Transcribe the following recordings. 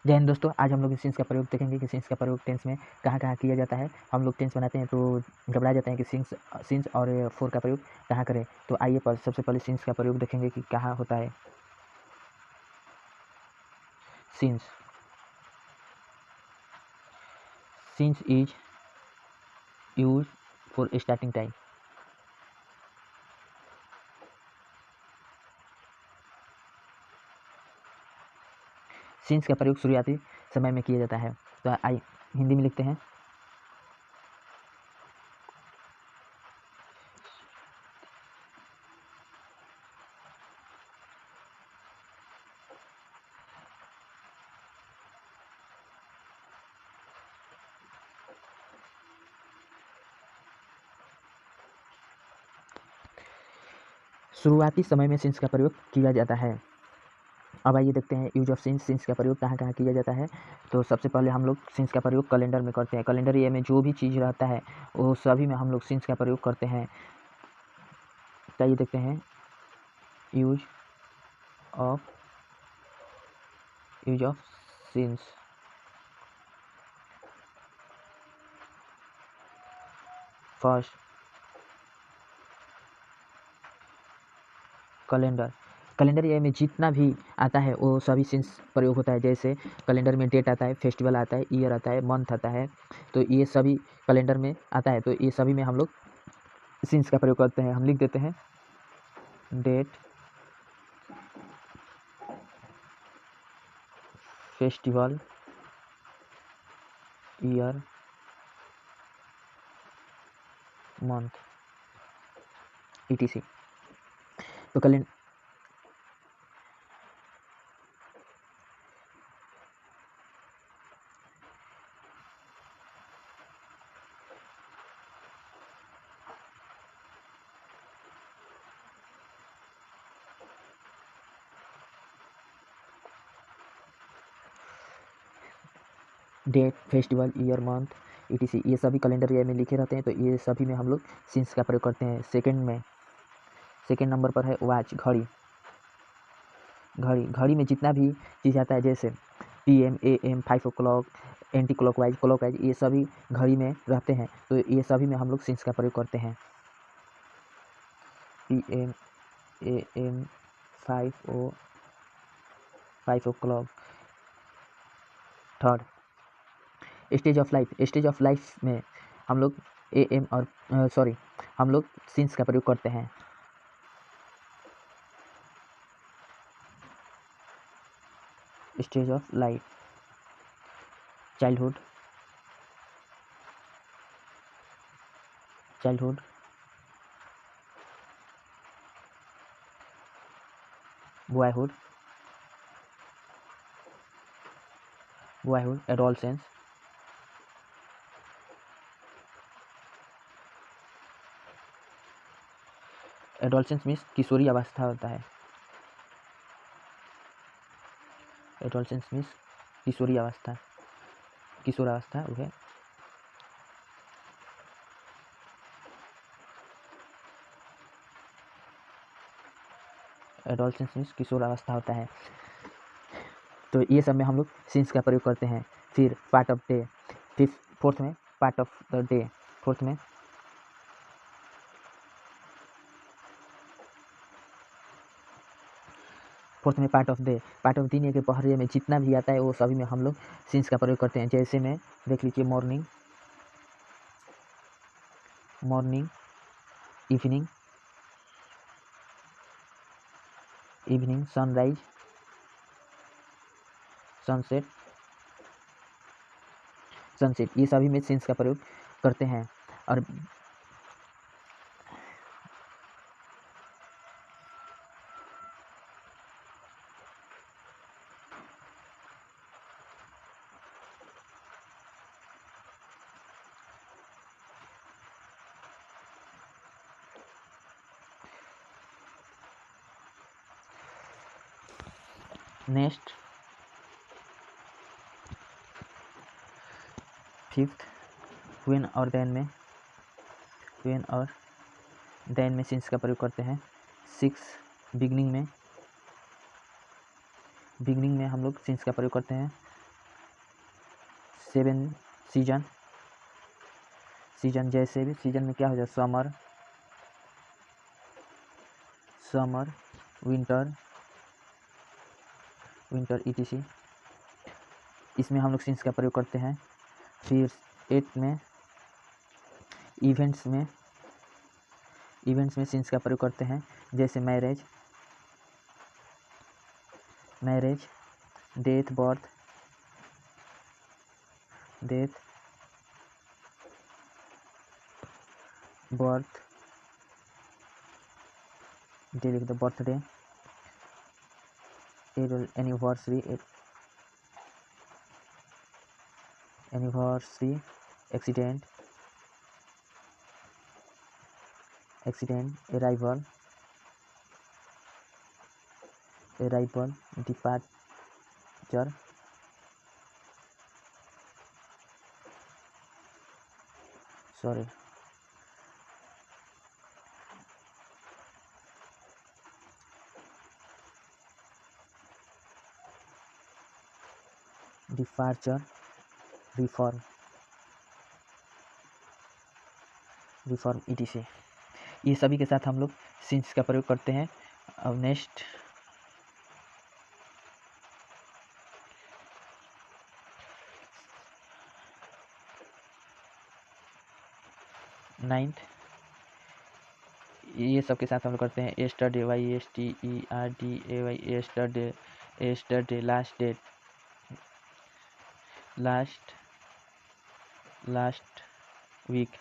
जय हिंद दोस्तों, आज हम लोग सिंस का प्रयोग देखेंगे कि सिंस का प्रयोग टेंस में कहाँ कहाँ किया जाता है। हम लोग टेंस बनाते हैं तो घबरा जाते हैं कि सिंस और फॉर का प्रयोग कहाँ करें। तो आइए सबसे पहले सिंस का प्रयोग देखेंगे कि कहाँ होता है। Since since is use for starting time. Since का प्रयोग शुरुआती समय में किया जाता है। तो आइए हिंदी में लिखते हैं। शुरुआती समय में सिंस का प्रयोग किया जाता है। अब आइए देखते हैं यूज ऑफ सिंस का प्रयोग कहाँ कहाँ किया जाता है। तो सबसे पहले हम लोग सिंस का प्रयोग कैलेंडर में करते हैं। कैलेंडर ईयर में जो भी चीज़ रहता है वो सभी में हम लोग सिंस का प्रयोग करते हैं। तो आइए देखते हैं use of since. First, calendar year में जितना भी आता है वो सभी सिंस प्रयोग होता है। जैसे कैलेंडर में डेट आता है, फेस्टिवल आता है, ईयर आता है, मंथ आता है, तो ये सभी कैलेंडर में आता है। तो ये सभी में हम लोग सिंस का प्रयोग करते हैं। हम लिख देते हैं date, festival, year, month, etc। तो date, festival, year, month, etc ये सभी कैलेंडर ईयर में लिखे रहते हैं। तो ये सभी में हम लोग सिंस का प्रयोग करते हैं। सेकेंड नंबर पर है वॉच, घड़ी में जितना भी चीज़ आता है जैसे PM, AM, 5 o'clock, anti clockwise, ये सभी घड़ी में रहते हैं। तो ये सभी में हम लोग सिंस का प्रयोग करते हैं। PM, AM, 5 o'clock। Third, stage of life में हम लोग AM और हम लोग सिंस का प्रयोग करते हैं। Stage of life, childhood, boyhood, adolescence, means किशोरी अवस्था होता है। एडोलसेंस मीन्स किशोरावस्था वो है। एडोलसेंस मीन्स किशोरावस्था होता है। तो ये सब में हम लोग सिंस का प्रयोग करते हैं। फिर पार्ट ऑफ डे, फोर्थ में part of the day, fourth में पार्ट ऑफ दिन के पहरे में जितना भी आता है वो सभी में हम लोग सिंस का प्रयोग करते हैं। जैसे में देख लीजिए मॉर्निंग, इवनिंग, सनराइज, सनसेट, ये सभी में सिंस का प्रयोग करते हैं। और नेक्स्ट, फिफ्थ, व्हेन और देन में सिंस का प्रयोग करते हैं। सिक्स, बिगनिंग में हम लोग सिंस का प्रयोग करते हैं। 7 सीजन, सीजन जैसे भी सीजन में क्या हो जाए, summer, summer, winter, winter etc, इसमें हम लोग सिंस का प्रयोग करते हैं। फिर 8 में इवेंट्स में, इवेंट्स में सिंस का प्रयोग करते हैं, जैसे marriage, marriage, death, birth, death, birth, day लिख दो, birthday, anniversary, anniversary, accident, accident, arrival, arrival, departure, sorry, departure, reform, reform etc, ये सभी के साथ हम लोग सिंस का प्रयोग करते हैं। अब नेक्स्ट नाइन्थ, ये सब के साथ हम लोग करते हैं। Yesterday, YESTERDAY, yesterday, yesterday, last date, last, last week,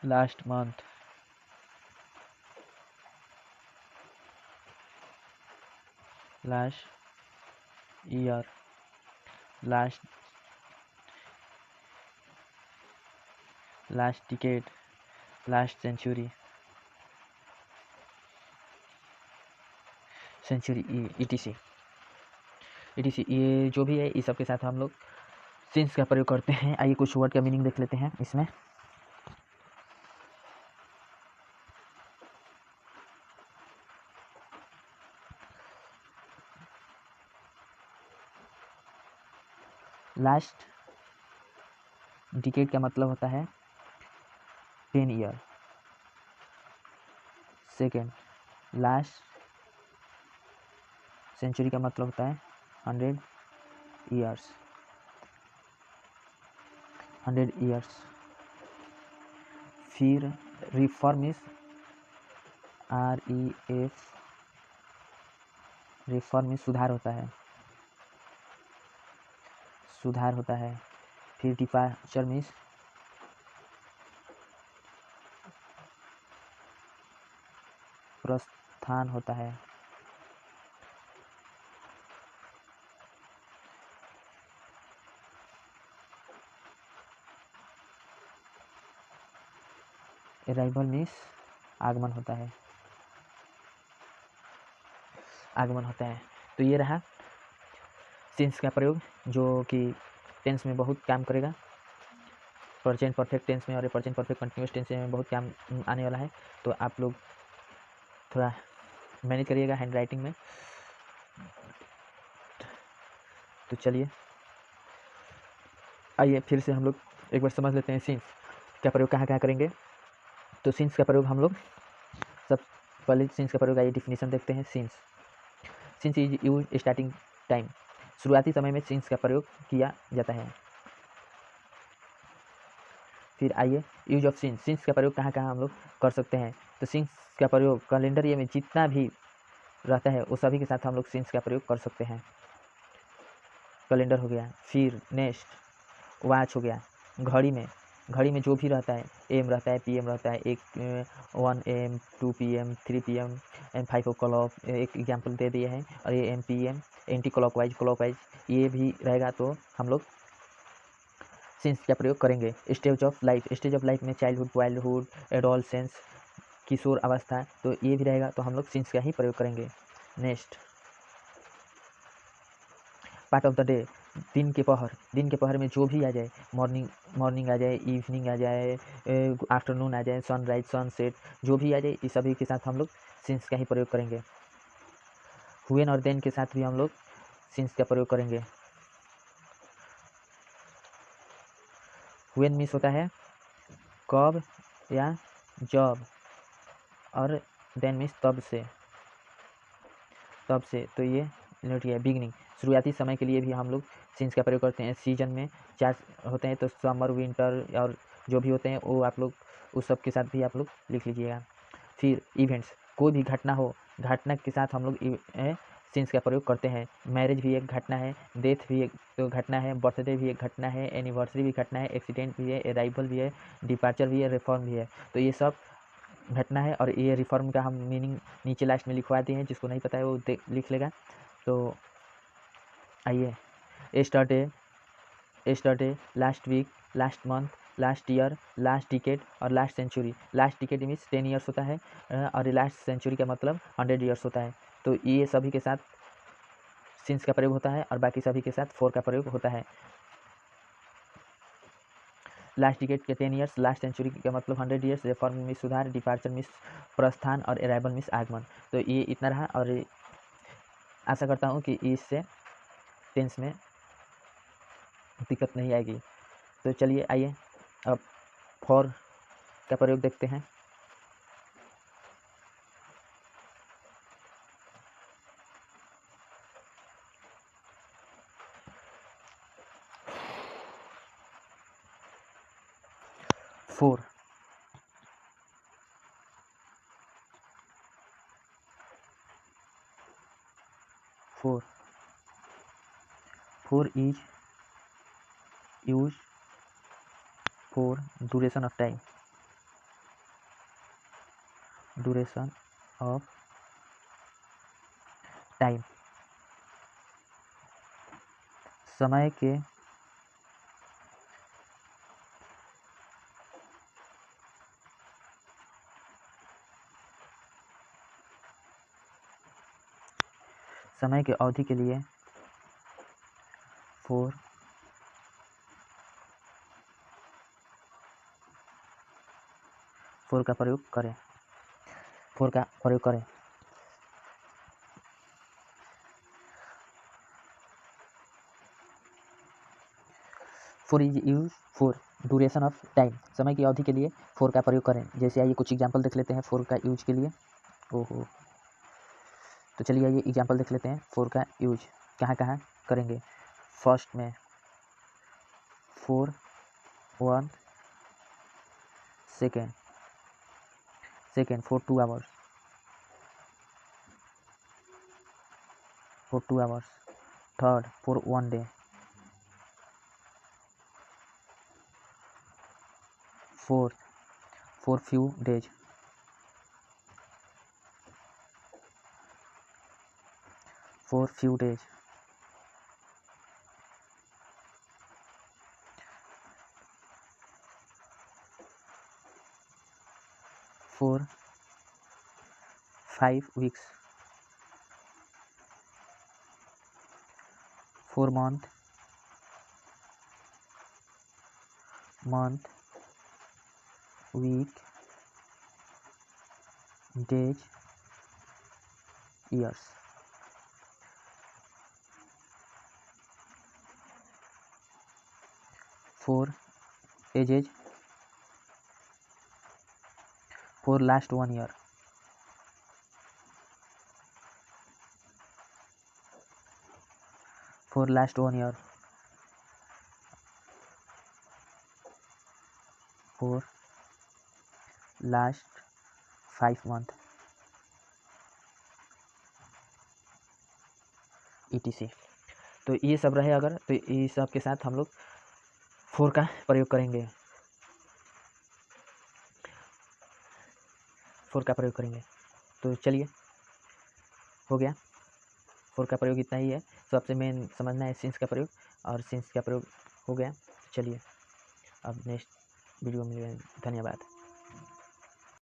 last month, last year, last, last decade, last century, century etc, etc, ये जो भी है इस सब के साथ हम लोग सिंस का प्रयोग करते हैं। आइए कुछ वर्ड का मीनिंग देख लेते हैं इसमें। लास्ट डिकेड का मतलब होता है 10 ईयर। सेकेंड, लास्ट सेंचुरी का मतलब होता है 100 ईयर्स, 100 ईयर्स। फिर रिफॉर्मिस, REF, रिफॉर्मिस सुधार होता है, सुधार होता है। फिर डिपार्चर मीन्स प्रस्थान होता है। अराइवल मीन्स आगमन होता है, आगमन होता है। तो ये रहा सिंस का प्रयोग, जो कि टेंस में बहुत काम करेगा, प्रेजेंट परफेक्ट टेंस में और प्रेजेंट परफेक्ट कंटिन्यूअस टेंस में बहुत काम आने वाला है। तो आप लोग थोड़ा मैनेज करिएगा हैंड राइटिंग में। तो चलिए आइए फिर से हम लोग एक बार समझ लेते हैं सिंस का प्रयोग कहाँ कहाँ करेंगे। तो सिंस का प्रयोग हम लोग सब पहले सिंस का प्रयोग, आइए डिफिनीशन देखते हैं। Since is use starting time, शुरुआती समय में सिंस का प्रयोग किया जाता है। फिर आइए यूज ऑफ सिंस, सिंस का प्रयोग कहाँ कहाँ हम लोग कर सकते हैं। तो सिंस का प्रयोग कैलेंडर ईयर में जितना भी रहता है वो सभी के साथ हम लोग सिंस का प्रयोग कर सकते हैं। कैलेंडर हो गया। फिर नेक्स्ट वॉच हो गया, घड़ी में, घड़ी में जो भी रहता है, AM रहता है, PM रहता है, 1 AM, 2 PM, 3 PM and 5 o'clock, एक एग्जाम्पल दे दिए हैं। और ये AM, PM, anti clockwise, clockwise, ये भी रहेगा तो हम लोग सिंस का प्रयोग करेंगे। Stage of life, stage of life में चाइल्डहुड, वाइल्डहुड, एडोलसेंस, किशोर अवस्था, तो ये भी रहेगा तो हम लोग सिंस का ही प्रयोग करेंगे। Next part of the day, दिन के पहर, दिन के पहर में जो भी आ जाए, मॉर्निंग आ जाए, इवनिंग आ जाए, आफ्टरनून आ जाए, सनराइज, सनसेट, जो भी आ जाए इस सभी के साथ हम लोग सिंस का ही प्रयोग करेंगे। व्हेन और देन के साथ भी हम लोग सिंस का प्रयोग करेंगे। व्हेन मीन्स होता है कब या जब, और देन मीन्स तब से, तो ये नोट किया। बिगिनिंग, शुरुआती समय के लिए भी हम लोग सिंस का प्रयोग करते हैं। सीजन में 4 होते हैं, तो समर, विंटर और जो भी होते हैं वो आप लोग उस सब के साथ भी आप लोग लिख लीजिएगा। फिर इवेंट्स, कोई भी घटना हो, घटना के साथ हम लोग सिंस का प्रयोग करते हैं। मैरिज भी एक घटना है, डेथ भी एक तो घटना है, बर्थडे भी एक घटना है, एनिवर्सरी भी घटना है, एक्सीडेंट भी है, अराइवल भी है, डिपार्चर भी है, रिफॉर्म भी है। तो ये सब घटना है, और ये रिफॉर्म का हम मीनिंग नीचे लास्ट में लिखवा दिए हैं, जिसको नहीं पता है वो लिख लेगा। तो आइए, yesterday, last week, last month, last year, last decade और last century. Last decade means 10 years होता है, और लास्ट सेंचुरी का मतलब 100 ईयर्स होता है। तो ये सभी के साथ सिंस का प्रयोग होता है, और बाकी सभी के साथ फॉर का प्रयोग होता है। लास्ट डिकेड के 10 ईयर्स, लास्ट सेंचुरी का मतलब 100 ईयर्स, रिफॉर्म मिस सुधार, डिपार्चर मिस प्रस्थान और अराइवल मिस आगमन। तो ये इतना रहा, और आशा करता हूँ कि इससे टेंस में दिक्कत नहीं आएगी। तो चलिए आइए अब फॉर का प्रयोग देखते हैं। Four, four is use for duration of time, duration of time, समय के अवधि के लिए फोर का प्रयोग करें, four is use for duration of time, समय की अवधि के लिए फोर का प्रयोग करें। जैसे आइए कुछ एग्जांपल देख लेते हैं फोर का यूज के लिए। ओहो, तो चलिए आइए एग्जांपल देख लेते हैं फोर का यूज कहाँ कहाँ करेंगे। फर्स्ट में four 1 second for 2 hours, third for 1 day, fourth for few days, for 5 weeks, for month, week, days, years. For ages, for last 1 year. For last 1 year. For last 5 months. etc. तो ये सब रहे अगर, तो ये सब के साथ हम लोग फोर का प्रयोग करेंगे, तो चलिए हो गया। फोर का प्रयोग इतना ही है, सबसे मेन समझना है सिंस का प्रयोग, और सिंस का प्रयोग हो गया। चलिए अब नेक्स्ट वीडियो में मिलेंगे। धन्यवाद।